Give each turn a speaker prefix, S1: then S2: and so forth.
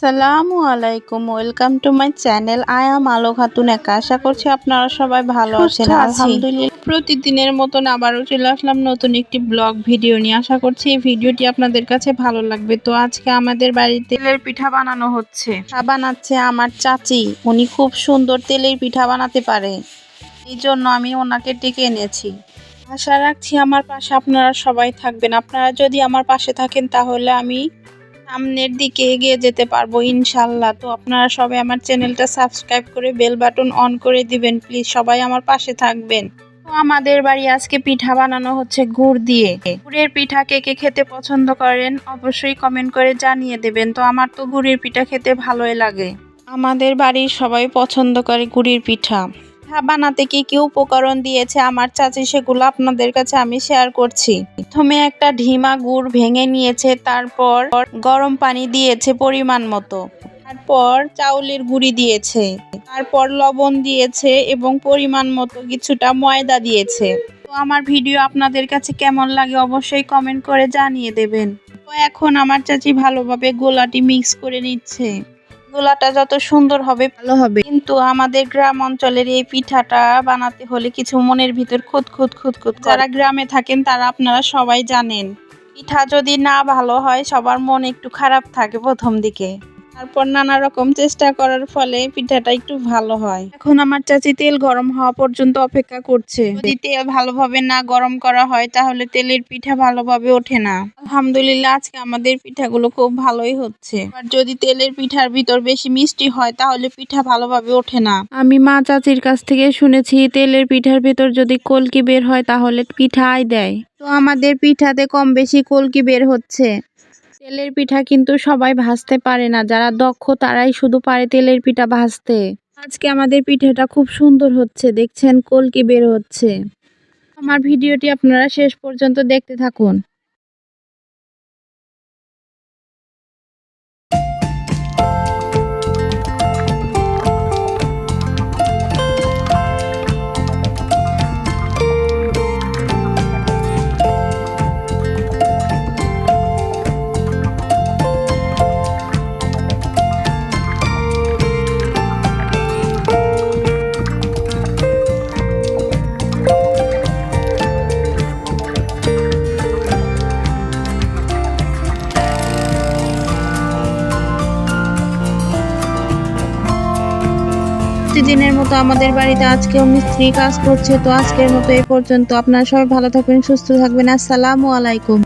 S1: আসসালামু আলাইকুম, welcome to my channel. I am আলো খাতুন একা। আশা করছি আপনারা সবাই ভালো আছেন। আলহামদুলিল্লাহ, প্রতিদিনের মতন আবারও চলে আসলাম নতুন একটি ব্লগ ভিডিও নিয়ে। আশা করছি এই ভিডিওটি আপনাদের কাছে ভালো লাগবে। তো আজকে আমাদের বাড়িতে তেলের পিঠা বানানো হচ্ছে। বানাচ্ছে আমার চাচি। উনি খুব সুন্দর তেলের পিঠা বানাতে পারে, এই জন্য আমি ওনাকে ডেকে এনেছি। আশা রাখছি আমার পাশে আপনারা সবাই থাকবেন। আপনারা যদি আমার পাশে থাকেন তাহলে আমি সামনের দিকে এগিয়ে যেতে পারবো ইনশাল্লাহ। তো আপনারা সবাই আমার চ্যানেলটা সাবস্ক্রাইব করে বেল বাটন অন করে দিবেন প্লিজ। সবাই আমার পাশে থাকবেন। তো আমাদের বাড়ি আজকে পিঠা বানানো হচ্ছে গুড় দিয়ে। গুড়ের পিঠা কে কে খেতে পছন্দ করেন অবশ্যই কমেন্ট করে জানিয়ে দেবেন। তো আমার তো গুড়ের পিঠা খেতে ভালোই লাগে। আমাদের বাড়ির সবাই পছন্দ করে গুড়ের পিঠা। পিঠা বানাতে কি কি উপকরণ দিয়েছে আমার চাচি সেগুলো আপনাদের কাছে আমি শেয়ার করছি। প্রথমে একটা ঢিমা গুড় ভেঙে নিয়েছে, তারপর গরম পানি দিয়েছে পরিমাণ মতো, তারপর চাউলের গুঁড়ি দিয়েছে, তারপর লবণ দিয়েছে এবং পরিমাণ মতো কিছুটা ময়দা দিয়েছে। তো আমার ভিডিও আপনাদের কাছে কেমন লাগে অবশ্যই কমেন্ট করে জানিয়ে দেবেন। তো এখন আমার চাচি ভালোভাবে গোলাটি মিক্স করে নিচ্ছে। গোলাটা যত সুন্দর হবে ভালো হবে, কিন্তু আমাদের গ্রাম অঞ্চলের এই পিঠাটা বানাতে হলে কিছু মনের ভিতর খুঁতখুঁত খুঁতখুঁত। যারা গ্রামে থাকেন তারা আপনারা সবাই জানেন, পিঠা যদি না ভালো হয় সবার মন একটু খারাপ থাকে প্রথম দিকে, তারপর নানা রকম চেষ্টা করার ফলে পিঠাটা একটু ভালো হয়। এখন আমার চাচি তেল গরম হওয়া পর্যন্ত অপেক্ষা করছে। যদি তেল ভালোভাবে না গরম করা হয় তাহলে তেলের পিঠা ভালোভাবে ওঠে না। আলহামদুলিল্লাহ, আজকে আমাদের পিঠাগুলো খুব ভালোই হচ্ছে। আর যদি তেলের পিঠার ভিতর বেশি মিষ্টি হয় তাহলে পিঠা ভালোভাবে ওঠে না। আমি মা চাচির কাছ থেকে শুনেছি তেলের পিঠার ভিতর যদি কলকি বের হয় তাহলে পিঠা আই দেয়। তো আমাদের পিঠাতে কম বেশি কলকি বের হচ্ছে। তেলের পিঠা কিন্তু সবাই ভাজতে পারে না, যারা দক্ষ তারাই শুধু পারে তেলের পিঠা ভাজতে। আজকে আমাদের পিঠাটা খুব সুন্দর হচ্ছে, দেখছেন কলকি বের হচ্ছে। আমার ভিডিওটি আপনারা শেষ পর্যন্ত দেখতে থাকুন। প্রতিদিনের মতো আমাদের বাড়িতে আজকেও মিস্ত্রি কাজ করছে। তো আজকের মতো এই পর্যন্ত। আপনারা সবাই ভালো থাকবেন, সুস্থ থাকবেন। আসসালামু আলাইকুম।